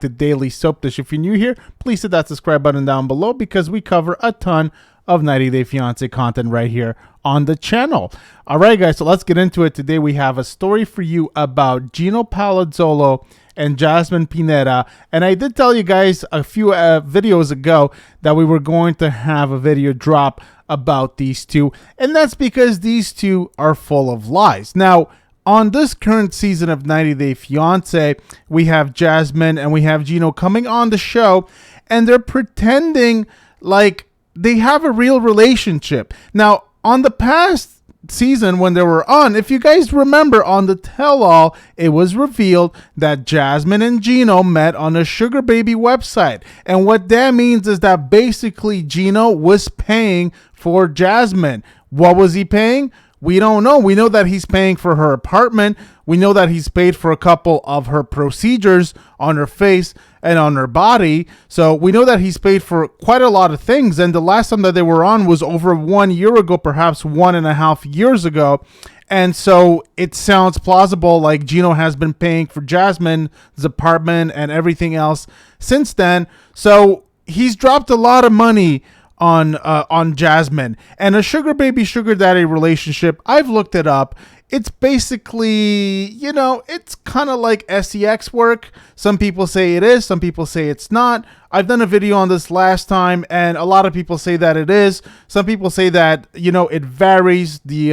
the Daily Soap Dish. If you're new here, please hit that subscribe button down below because we cover a ton of 90 Day Fiancé content right here on the channel. All right, guys, so let's get into it. Today we have a story for you about Gino Palazzolo and Jasmine Pineda. And I did tell you guys a few videos ago that we were going to have a video drop about these two, and that's because these two are full of lies. Now, on this current season of 90 Day Fiancé, we have Jasmine and we have Gino coming on the show, and they're pretending like they have a real relationship. Now, on the past season when they were on, if you guys remember on the tell-all, it was revealed that Jasmine and Gino met on a sugar baby website. And what that means is that basically Gino was paying for Jasmine. What was he paying? We don't know. We know that he's paying for her apartment. We know that he's paid for a couple of her procedures on her face and on her body. So we know that he's paid for quite a lot of things. And the last time that they were on was over 1 year ago, perhaps 1.5 years ago. And so it sounds plausible like Gino has been paying for Jasmine's apartment and everything else since then. So he's dropped a lot of money on Jasmine. And a sugar baby, sugar daddy relationship, I've looked it up. It's basically, you know, it's kind of like sex work. Some people say it is, some people say it's not. I've done a video on this last time, and a lot of people say that it is. Some people say that, you know, it varies. The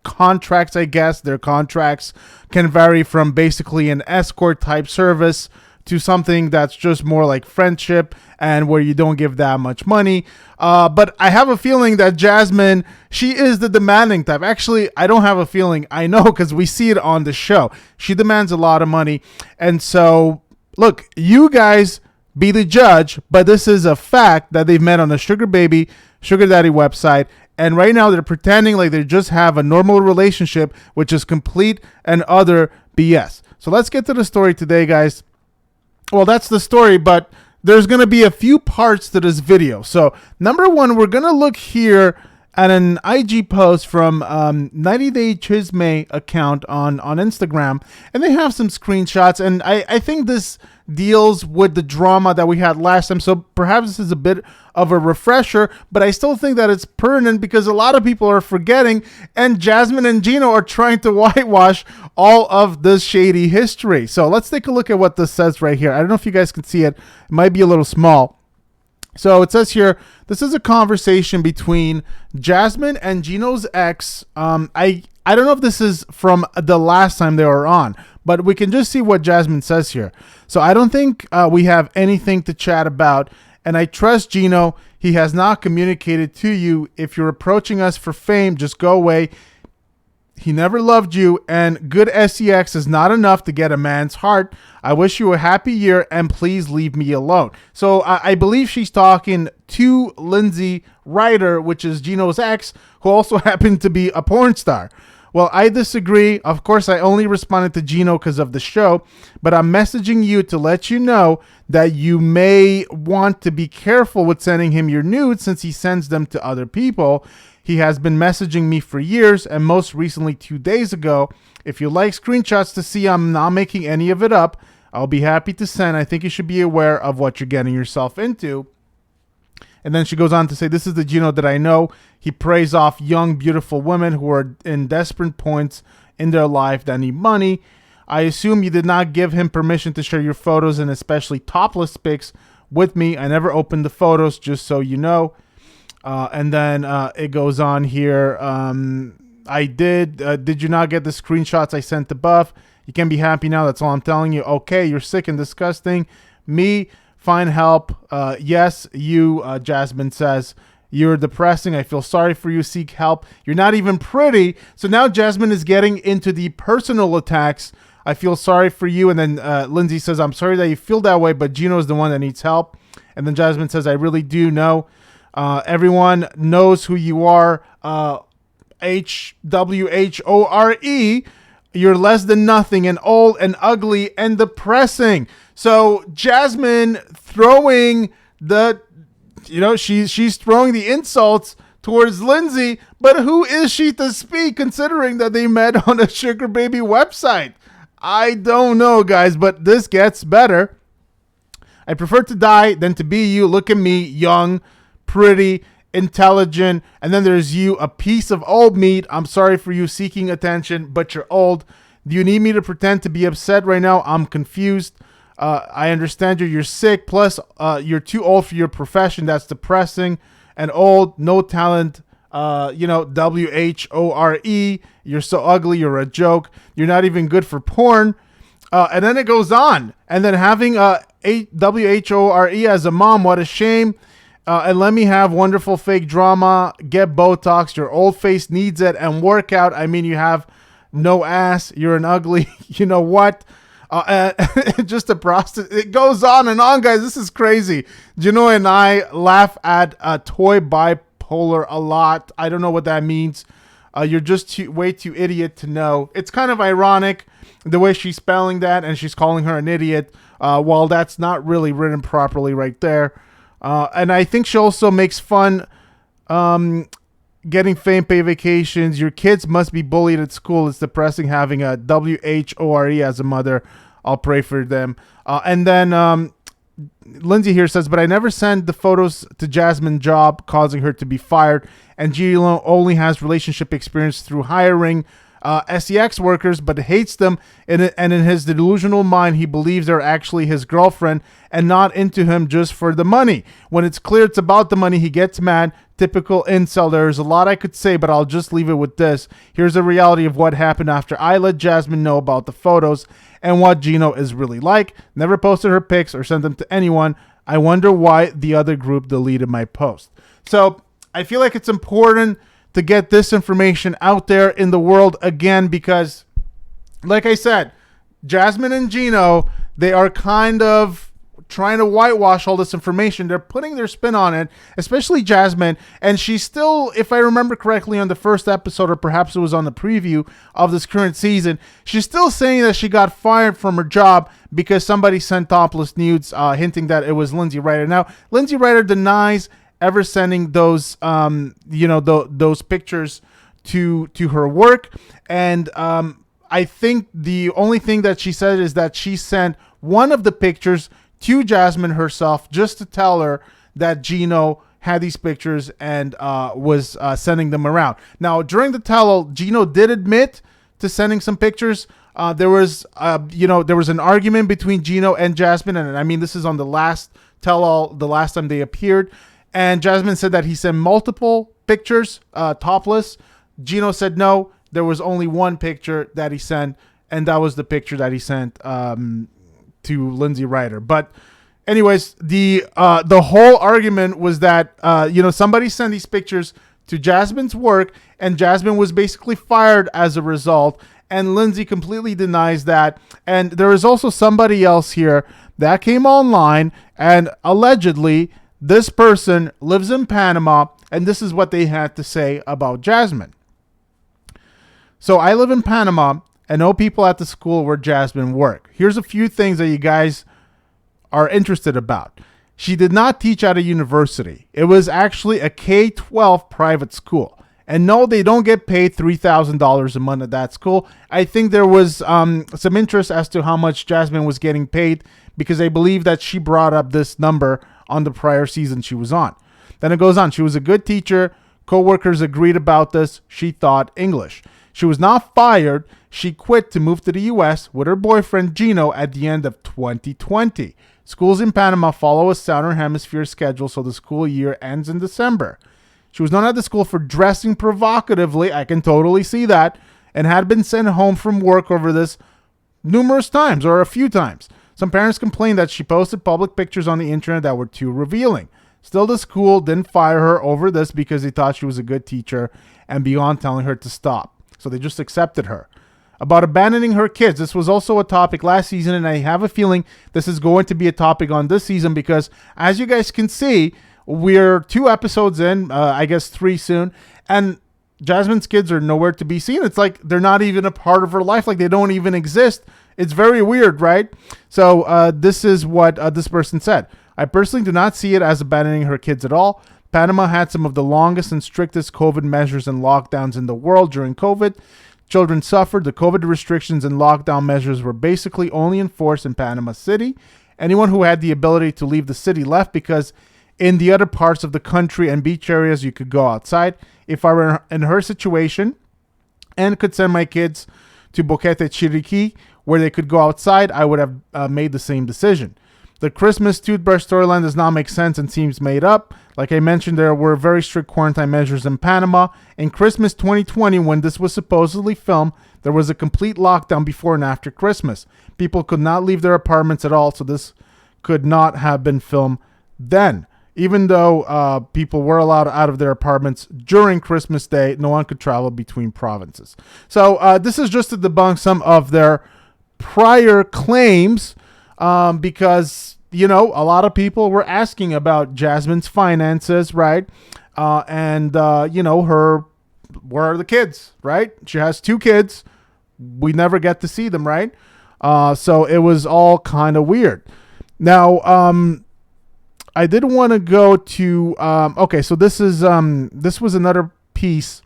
contracts, I guess, their contracts can vary from basically an escort type service to something that's just more like friendship and where you don't give that much money. But I have a feeling that Jasmine, she is the demanding type. Actually, I don't have a feeling. I know because we see it on the show. She demands a lot of money. And so, look, you guys be the judge, but this is a fact that they've met on a sugar baby, sugar daddy website. And right now they're pretending like they just have a normal relationship, which is complete and utter BS. So let's get to the story today, guys. Well, that's the story, but there's going to be a few parts to this video. So, number one, we're going to look here at an IG post from 90 Day Chisme account on Instagram, and they have some screenshots, and I think this deals with the drama that we had last time, so perhaps this is a bit of a refresher, but I still think that it's pertinent because a lot of people are forgetting, and Jasmine and Gino are trying to whitewash all of this shady history. So let's take a look at what this says right here. I don't know if you guys can see it. It might be a little small. So it says here, this is a conversation between Jasmine and Gino's ex. I don't know if this is from the last time they were on, but we can just see what Jasmine says here. So I don't think we have anything to chat about, and I trust Gino. He has not communicated to you. If you're approaching us for fame, just go away. He never loved you, and good sex is not enough to get a man's heart. I wish you a happy year, and please leave me alone. So I believe she's talking to Lindsay Ryder, which is Gino's ex, who also happened to be a porn star. Well, I disagree. Of course, I only responded to Gino because of the show, but I'm messaging you to let you know that you may want to be careful with sending him your nudes since he sends them to other people. He has been messaging me for years, and most recently 2 days ago. If you like screenshots to see I'm not making any of it up, I'll be happy to send. I think you should be aware of what you're getting yourself into. And then she goes on to say, this is the Gino that I know. He preys off young, beautiful women who are in desperate points in their life that need money. I assume you did not give him permission to share your photos and especially topless pics with me. I never opened the photos, just so you know. And then it goes on here. I did. Did you not get the screenshots I sent above? You can be happy now. That's all I'm telling you. Okay, you're sick and disgusting. Me, find help. Yes, you, Jasmine says. You're depressing. I feel sorry for you. Seek help. You're not even pretty. So now Jasmine is getting into the personal attacks. I feel sorry for you. And then Lindsay says, I'm sorry that you feel that way, but Gino's the one that needs help. And then Jasmine says, I really do know. Everyone knows who you are. HWHORE. You're less than nothing and old and ugly and depressing. So Jasmine throwing the, she's throwing the insults towards Lindsay, but who is she to speak considering that they met on a sugar baby website? I don't know, guys, but this gets better. I prefer to die than to be you. Look at me, young, pretty, intelligent. And then there's you, a piece of old meat. I'm sorry for you seeking attention, but you're old. Do you need me to pretend to be upset right now? I'm confused. I understand you're sick. Plus, you're too old for your profession. That's depressing. And old, no talent. WHORE. You're so ugly. You're a joke. You're not even good for porn. And then it goes on. And then having WHORE as a mom, what a shame. And let me have wonderful fake drama. Get Botox. Your old face needs it. And work out. I mean, you have no ass. You're an ugly. You know what? Just a prostitute. It goes on and on, guys. This is crazy. Gino and I laugh at toy bipolar a lot. I don't know what that means. You're just way too idiot to know. It's kind of ironic the way she's spelling that, and she's calling her an idiot, while that's not really written properly right there. And I think she also makes fun getting fame, pay vacations. Your kids must be bullied at school. It's depressing having a WHORE as a mother. I'll pray for them. And then Lindsay here says, but I never send the photos to Jasmine job, causing her to be fired. And Gino only has relationship experience through hiring SEX workers, but hates them. And in his delusional mind, he believes they're actually his girlfriend and not into him just for the money. When it's clear it's about the money, he gets mad. Typical incel. There's a lot I could say, but I'll just leave it with this. Here's the reality of what happened after I let Jasmine know about the photos and what Gino is really like. Never posted her pics or sent them to anyone. I wonder why the other group deleted my post. So I feel like it's important to get this information out there in the world again, because like I said, Jasmine and Gino, they are kind of trying to whitewash all this information. They're putting their spin on it, especially Jasmine. And she's still, if I remember correctly, on the first episode, or perhaps it was on the preview of this current season, she's still saying that she got fired from her job because somebody sent topless nudes, hinting that it was Lindsay Ryder. Now, Lindsay Ryder denies ever sending those, those pictures to her work. And I think the only thing that she said is that she sent one of the pictures to Jasmine herself just to tell her that Gino had these pictures and was sending them around. Now, during the tell-all, Gino did admit to sending some pictures. There was an argument between Gino and Jasmine, and I mean, this is on the last tell-all, the last time they appeared. And Jasmine said that he sent multiple pictures, topless. Gino said no, there was only one picture that he sent, and that was the picture that he sent to Lindsay Ryder. But anyways, the whole argument was that somebody sent these pictures to Jasmine's work, and Jasmine was basically fired as a result. And Lindsay completely denies that. And there is also somebody else here that came online, and allegedly this person lives in Panama, and this is what they had to say about Jasmine. So I live in Panama and know people at the school where Jasmine worked. Here's a few things that you guys are interested about. She did not teach at a university. It was actually a K-12 private school. And no, they don't get paid $3,000 a month at that school. I think there was some interest as to how much Jasmine was getting paid, because I believe that she brought up this number on the prior season she was on. Then it goes on. She was a good teacher. Co-workers agreed about this. She taught English. She was not fired. She quit to move to the U.S. with her boyfriend Gino at the end of 2020. Schools in Panama follow a Southern Hemisphere schedule, so the school year ends in December. She was known at the school for dressing provocatively. I can totally see that. And had been sent home from work over this numerous times, or a few times. Some parents complained that she posted public pictures on the internet that were too revealing. Still, the school didn't fire her over this because they thought she was a good teacher and beyond telling her to stop. So they just accepted her. About abandoning her kids. This was also a topic last season, and I have a feeling this is going to be a topic on this season because, as you guys can see, we're 2 episodes in, I guess 3 soon, and Jasmine's kids are nowhere to be seen. It's like they're not even a part of her life, like they don't even exist. It's very weird, right? So this is what this person said. I personally do not see it as abandoning her kids at all. Panama had some of the longest and strictest COVID measures and lockdowns in the world during COVID. Children suffered. The COVID restrictions and lockdown measures were basically only enforced in Panama City Anyone who had the ability to leave the city left, because in the other parts of the country and beach areas, you could go outside. If I were in her situation and could send my kids to Boquete Chiriqui, where they could go outside, I would have made the same decision. The Christmas toothbrush storyline does not make sense and seems made up. Like I mentioned, there were very strict quarantine measures in Panama. In Christmas 2020, when this was supposedly filmed, there was a complete lockdown before and after Christmas. People could not leave their apartments at all, so this could not have been filmed then. Even though people were allowed out of their apartments during Christmas Day, no one could travel between provinces. So this is just to debunk some of their prior claims, because, you know, a lot of people were asking about Jasmine's finances, right? You know, where are the kids, right? She has 2 kids. We never get to see them, right? So it was all kind of weird. Now, I did want to go to, okay, so this was another piece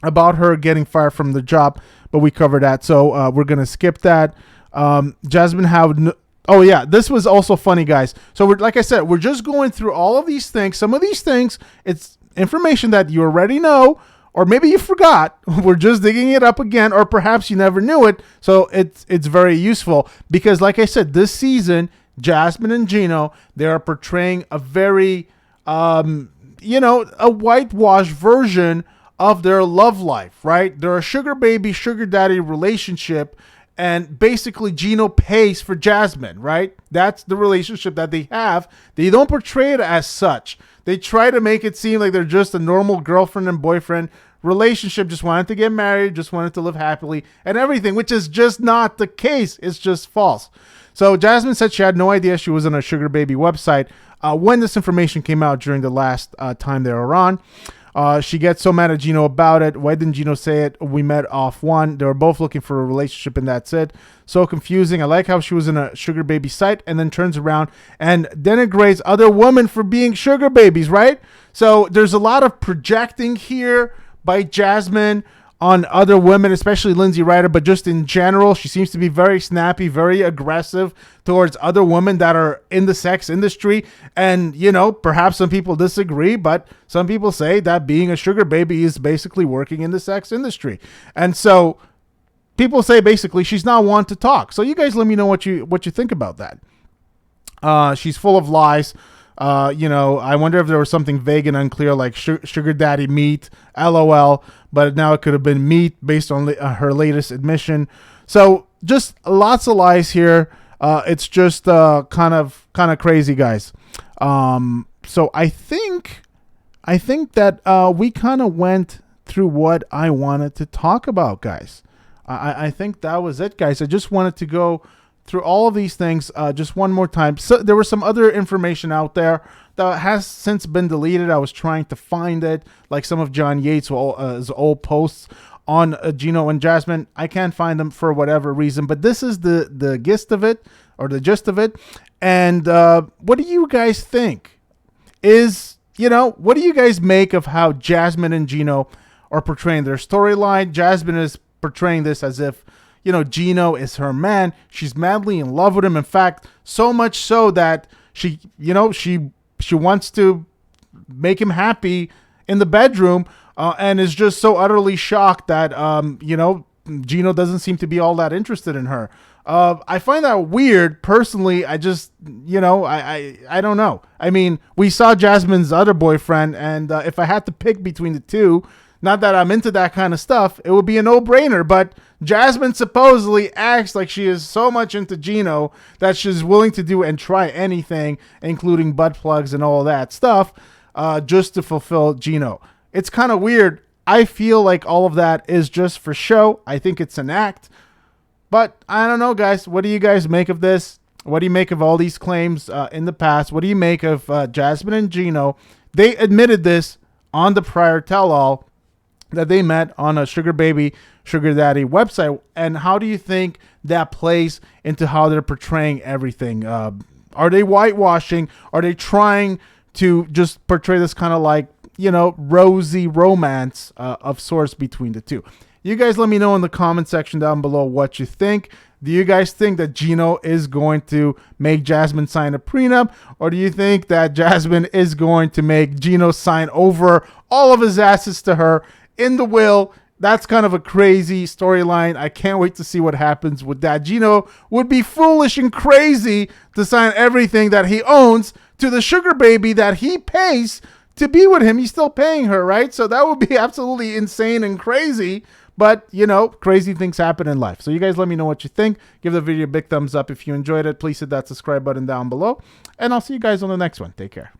about her getting fired from the job, but we covered that. So we're going to skip that. Jasmine Howard. Oh yeah, this was also funny, guys. So like I said, we're just going through all of these things. Some of these things, it's information that you already know, or maybe you forgot. We're just digging it up again, or perhaps you never knew it. So it's very useful because, like I said, this season, Jasmine and Gino, they are portraying a very, you know, a whitewashed version of their love life, right? They're a sugar baby, sugar daddy relationship. And basically, Gino pays for Jasmine, right? That's the relationship that they have. They don't portray it as such. They try to make it seem like they're just a normal girlfriend and boyfriend relationship, just wanted to get married, just wanted to live happily and everything, which is just not the case. It's just false. So Jasmine said she had no idea she was on a sugar baby website when this information came out during the last time they were on. She gets so mad at Gino about it. Why didn't Gino say it? We met off one. They were both looking for a relationship and that's it. So confusing. I like how she was in a sugar baby site and then turns around and denigrates other women for being sugar babies, right? So there's a lot of projecting here by Jasmine on other women, especially Lindsay Ryder, but just in general, she seems to be very snappy, very aggressive towards other women that are in the sex industry. And, you know, perhaps some people disagree, but some people say that being a sugar baby is basically working in the sex industry. And so people say basically she's not one to talk. So you guys let me know what you think about that. She's full of lies. You know, I wonder if there was something vague and unclear like sugar daddy meat, LOL, but now it could have been meat based on her latest admission. So just lots of lies here. It's just kind of crazy, guys. So I think that we kind of went through what I wanted to talk about, guys. I think that was it, guys. I just wanted to go through all of these things just one more time. So there was some other information out there that has since been deleted. I was trying to find it, like some of John Yates' old posts on Gino and Jasmine. I can't find them for whatever reason, but this is the gist of it, or the gist of it. And what do you guys think? What do you guys make of how Jasmine and Gino are portraying their storyline? Jasmine is portraying this as if, you know, Gino is her man. She's madly in love with him. In fact, so much so that she wants to make him happy in the bedroom, and is just so utterly shocked that, Gino doesn't seem to be all that interested in her. I find that weird. Personally, I just, I don't know. I mean, we saw Jasmine's other boyfriend, and if I had to pick between the two, not that I'm into that kind of stuff, it would be a no-brainer, but Jasmine supposedly acts like she is so much into Gino that she's willing to do and try anything, including butt plugs and all that stuff, just to fulfill Gino. It's kind of weird. I feel like all of that is just for show. I think it's an act. But I don't know, guys. What do you guys make of this? What do you make of all these claims in the past? What do you make of Jasmine and Gino? They admitted this on the prior tell-all that they met on a sugar baby, sugar daddy website. And how do you think that plays into how they're portraying everything? Are they whitewashing? Are they trying to just portray this kind of like, rosy romance of sorts between the two? You guys let me know in the comment section down below what you think. Do you guys think that Gino is going to make Jasmine sign a prenup? Or do you think that Jasmine is going to make Gino sign over all of his assets to her in the will? That's kind of a crazy storyline. I can't wait to see what happens with that. Gino would be foolish and crazy to sign everything that he owns to the sugar baby that he pays to be with him. He's still paying her, right? So that would be absolutely insane and crazy. But, you know, crazy things happen in life. So you guys let me know what you think. Give the video a big thumbs up if you enjoyed it. Please hit that subscribe button down below. And I'll see you guys on the next one. Take care.